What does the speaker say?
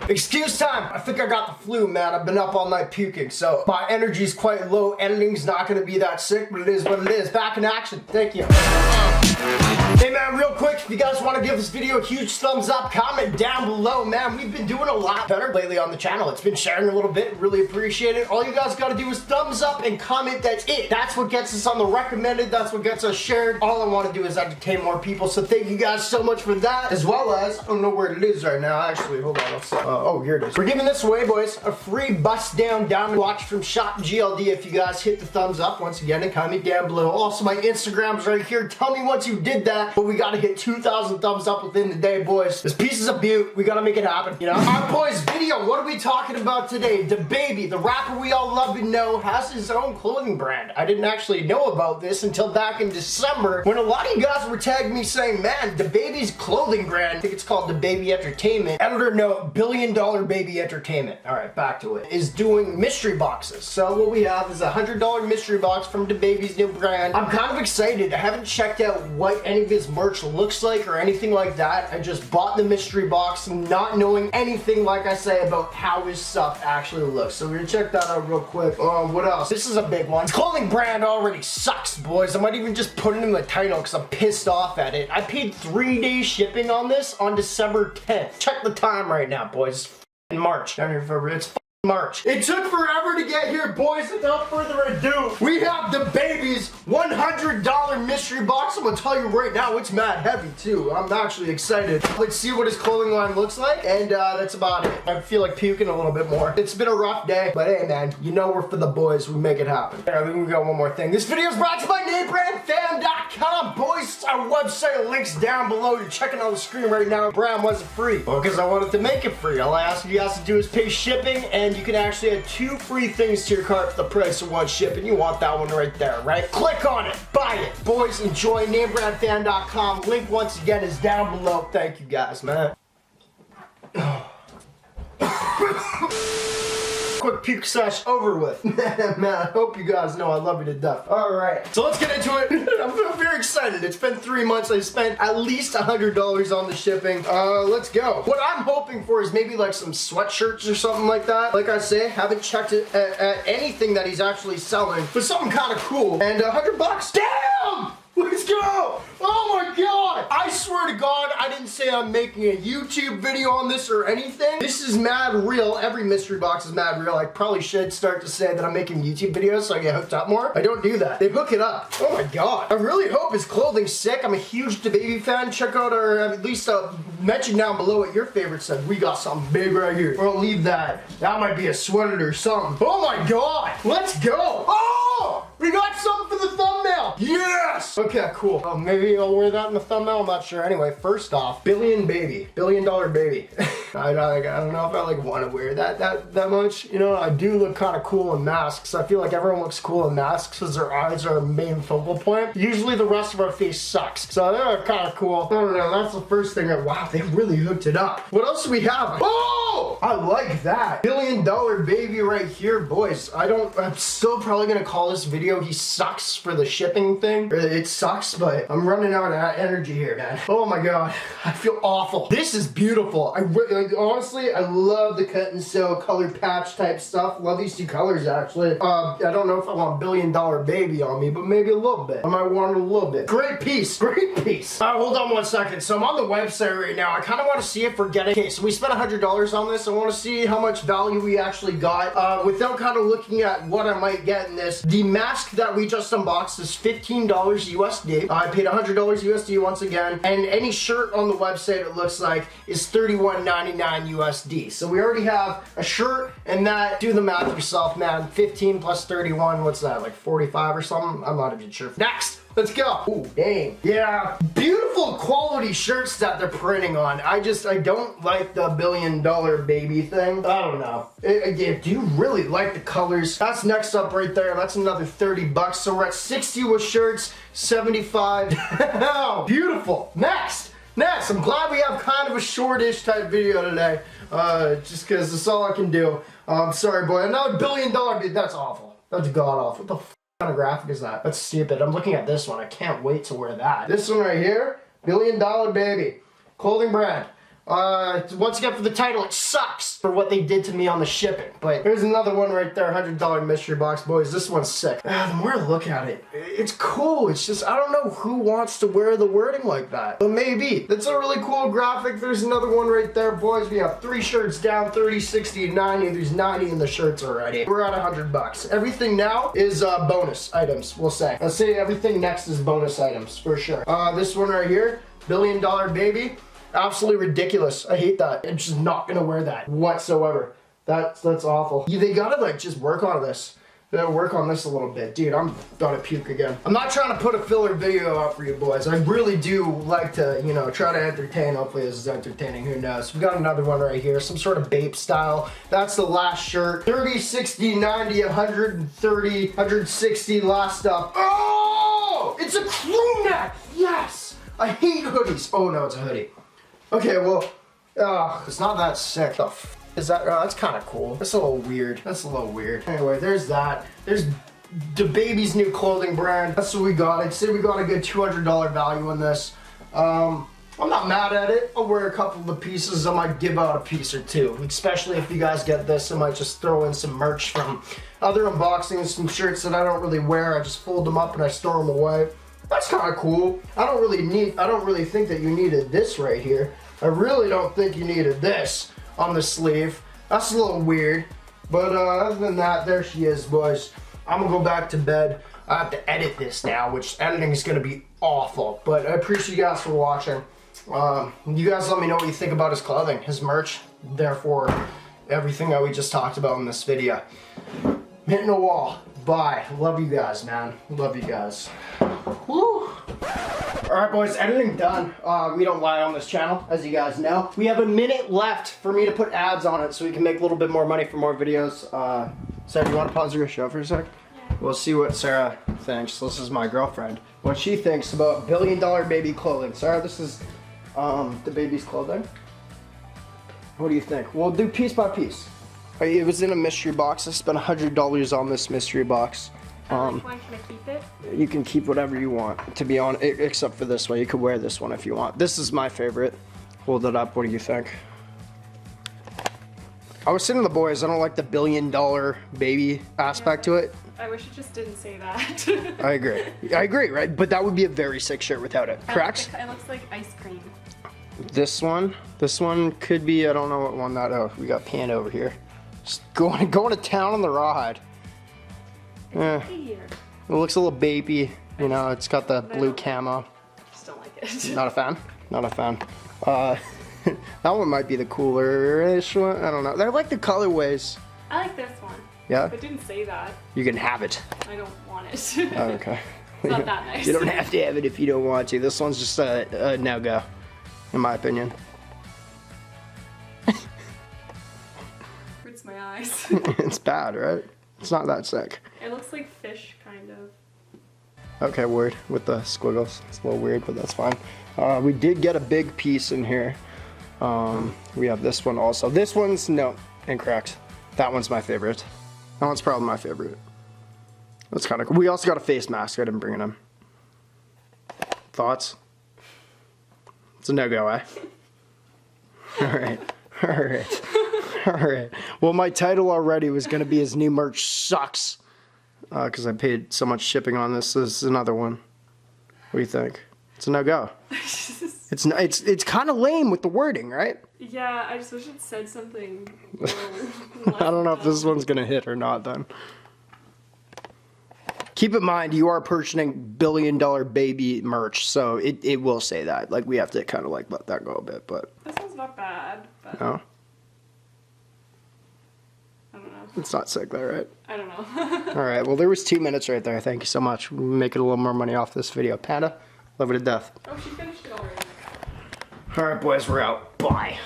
Excuse time. I think I got the flu, man. I've been up all night puking, so my energy's quite low. Editing's not gonna be that sick, but it is what it is. Back in action. Thank you. Hey man, real quick, if you guys want to give this video a huge thumbs up, comment down below, man. We've been doing a lot better lately on the channel. It's been sharing a little bit, really appreciate it. All you guys got to do is thumbs up and comment, that's it. That's what gets us on the recommended, that's what gets us shared. All I want to do is entertain more people, so thank you guys so much for that. As well as, I don't know where it is right now, actually, hold on, oh, here it is. We're giving this away, boys, a free bust down diamond watch from Shop GLD if you guys hit the thumbs up once again and comment down below. Also, my Instagram's right here. Tell me once you did that. But we gotta hit 2,000 thumbs up within the day, boys. This piece is a beaut. We gotta make it happen, you know? Alright, boys, video. What are we talking about today? DaBaby, the rapper we all love and know, has his own clothing brand. I didn't actually know about this until back in December when a lot of you guys were tagging me saying, man, DaBaby's clothing brand, I think it's called DaBaby Entertainment. Editor note, $1 billion baby entertainment. Alright, back to it. Is doing mystery boxes. So what we have is a $100 mystery box from DaBaby's new brand. I'm kind of excited. I haven't checked out what any of his merch looks like or anything like that. I just bought the mystery box not knowing anything, like I say, about how his stuff actually looks. So we're gonna check that out real quick. What else? This is a big one. His clothing brand already sucks, boys. I might even just put it in the title because I'm pissed off at it. I paid 3 days shipping on this on December 10th. Check the time right now, boys. It's f***ing March. January, February. It's March. It took forever to get here, boys. Without further ado, we have DaBaby's $100 mystery box. I'm gonna tell you right now, it's mad heavy too. I'm actually excited. Let's see what his clothing line looks like, and that's about it. I feel like puking a little bit more. It's been a rough day, but hey, man, you know we're for the boys. We make it happen. I think we got one more thing. This video is brought to you by NameBranFam.com, boys. Our website links down below. You're checking on the screen right now. Brand wasn't free. Well, because I wanted to make it free. All I ask you guys to do is pay shipping, and you can actually add 2 free things to your cart for the price of 1 shipping. You want that one right there, right? Click on it, buy it. Boys, enjoy. NameBranFan.com. Link once again is down below. Thank you guys, man. Quick puke sesh over with. Man, I hope you guys know I love you to death. Alright, so let's get into it. I'm very excited. It's been 3 months. I spent at least $100 on the shipping. Let's go. What I'm hoping for is maybe like some sweatshirts or something like that. Like I say, haven't checked it at anything that he's actually selling, but something kind of cool. And $100. Damn! Let's go! Oh my god! I swear to god, I didn't say I'm making a YouTube video on this or anything. This is mad real. Every mystery box is mad real. I probably should start to say that I'm making YouTube videos so I get hooked up more. I don't do that. They hook it up. Oh my god. I really hope his clothing's sick. I'm a huge DaBaby fan. Check out our, at least mention down below what your favorite said. We got something big right here. Or I'll leave that. That might be a sweater or something. Oh my god! Let's go! Oh! We got something for the thumbnail! Yes! Okay, cool. Maybe I'll wear that in the thumbnail, I'm not sure. Anyway, first off, $1 billion baby. I don't know if I like want to wear that much. You know, I do look kind of cool in masks. I feel like everyone looks cool in masks because their eyes are the main focal point. Usually the rest of our face sucks. So they're kind of cool. I don't know, that's the first thing wow, they really hooked it up. What else do we have? Oh! I like that. $1 billion baby right here, boys. I'm still probably gonna call this video He Sucks for the shipping thing. It sucks, but I'm running out of energy here, man. Oh my god, I feel awful. This is beautiful. Honestly, I love the cut and sew color patch type stuff. Love these 2 colors actually. I don't know if I want $1 billion baby on me, but maybe a little bit. I might want it a little bit. Great piece, great piece. Hold on 1 second. So I'm on the website right now. I kind of want to see if we're getting. Okay, so we spent $100 on this. I want to see how much value we actually got without kind of looking at what I might get in this. The mask that we just unboxed is $15 USD. I paid $100 USD once again, and any shirt on the website, it looks like, is $31.99 USD. So we already have a shirt, and that, do the math yourself, man. 15 plus 31, what's that, like 45 or something? I'm not even sure. Next! Let's go. Ooh, dang. Yeah, beautiful quality shirts that they're printing on. I don't like the $1 billion baby thing. I don't know. Do you really like the colors? That's next up right there. That's another 30 bucks. So we're at 60 with shirts, 75. Beautiful. Next. I'm glad we have kind of a shortish type video today. Just because that's all I can do. I'm sorry, boy. Another $1 billion, that's awful. That's god awful. What the f kind of graphic is that? That's stupid. I'm looking at this one. I can't wait to wear that. This one right here, $1 billion baby. Clothing brand. Once again for the title, it sucks for what they did to me on the shipping. But there's another one right there, $100 mystery box, boys. This one's sick. The more I look at it, it's cool. It's just, I don't know who wants to wear the wording like that. But maybe. That's a really cool graphic. There's another one right there, boys. We have 3 shirts down, 30, 60, and 90. There's 90 in the shirts already. We're at $100. Everything now is bonus items, we'll say. Let's say everything next is bonus items, for sure. This one right here, $1 billion baby. Absolutely ridiculous. I hate that. I'm just not gonna wear that whatsoever. That's awful. They gotta like just work on this. They gotta work on this a little bit. Dude, I'm gonna puke again. I'm not trying to put a filler video out for you boys. I really do like to, you know, try to entertain. Hopefully this is entertaining, who knows. We got another one right here, some sort of Bape style. That's the last shirt. 30, 60, 90, 130, 160, last stuff. Oh! It's a crew neck! Yes! I hate hoodies. Oh no, it's a hoodie. Okay, well, it's not that sick. The f is that? That's kind of cool. That's a little weird. That's a little weird. Anyway, there's that. There's DaBABY's new clothing brand. That's what we got. I'd say we got a good $200 value in this. I'm not mad at it. I'll wear a couple of the pieces. I might give out a piece or two. Especially if you guys get this, I might just throw in some merch from other unboxings, some shirts that I don't really wear. I just fold them up and I store them away. That's kind of cool. I don't really think that you needed this right here. I really don't think you needed this on the sleeve. That's a little weird. But other than that, there she is, boys. I'm gonna go back to bed. I have to edit this now, which editing is gonna be awful. But I appreciate you guys for watching. You guys let me know what you think about his clothing, his merch, therefore everything that we just talked about in this video. Hitting a wall. Bye. Love you guys, man. Love you guys. Woo. Alright boys, editing done. We don't lie on this channel, as you guys know. We have a minute left for me to put ads on it so we can make a little bit more money for more videos. Sarah, you want to pause your show for a sec? Yeah. We'll see what Sarah thinks. This is my girlfriend. What she thinks about $1 billion baby clothing. Sarah, this is DaBABY's clothing. What do you think? We'll do piece by piece. It was in a mystery box. I spent $100 on this mystery box. Can I keep it? You can keep whatever you want, to be honest, except for this one. You could wear this one if you want. This is my favorite. Hold it up. What do you think? I was saying to the boys, I don't like the $1 billion baby aspect to it. I wish it just didn't say that. I agree. I agree, right? But that would be a very sick shirt without it. Correct? It looks like ice cream. This one could be, I don't know what one that, oh, we got Pan over here. Just going to town on the rawhide. Yeah. It looks a little baby, you know, it's got the blue camo. Just don't like it. Not a fan? Not a fan. That one might be the cooler-ish one, I don't know. I like the colorways. I like this one. Yeah? It didn't say that. You can have it. I don't want it. Oh, okay. It's not that nice. You don't have to have it if you don't want to. This one's just a no-go, in my opinion. Hurts my eyes. It's bad, right? It's not that sick. It looks like fish, kind of. Okay, weird with the squiggles. It's a little weird, but that's fine. We did get a big piece in here. We have this one also. This one's, no, incorrect. That one's my favorite. That one's probably my favorite. That's kind of cool. We also got a face mask. I didn't bring it in. Thoughts? It's a no-go, eh? Alright. Alright. Alright. Well, my title already was going to be his new merch sucks. Because I paid so much shipping on this. This is another one. What do you think? It's a no-go. It's kind of lame with the wording, right? Yeah, I just wish it said something. I don't know if this one's going to hit or not then. Keep in mind, you are purchasing $1 billion baby merch, so it will say that. Like, we have to kind of like let that go a bit, but. This one's not bad, but. No? I don't know. It's not sick though, right? I don't know. Alright, well there was 2 minutes right there. Thank you so much. We're making a little more money off this video. Panda, love you to death. Oh, she finished it already. Alright boys, we're out. Bye.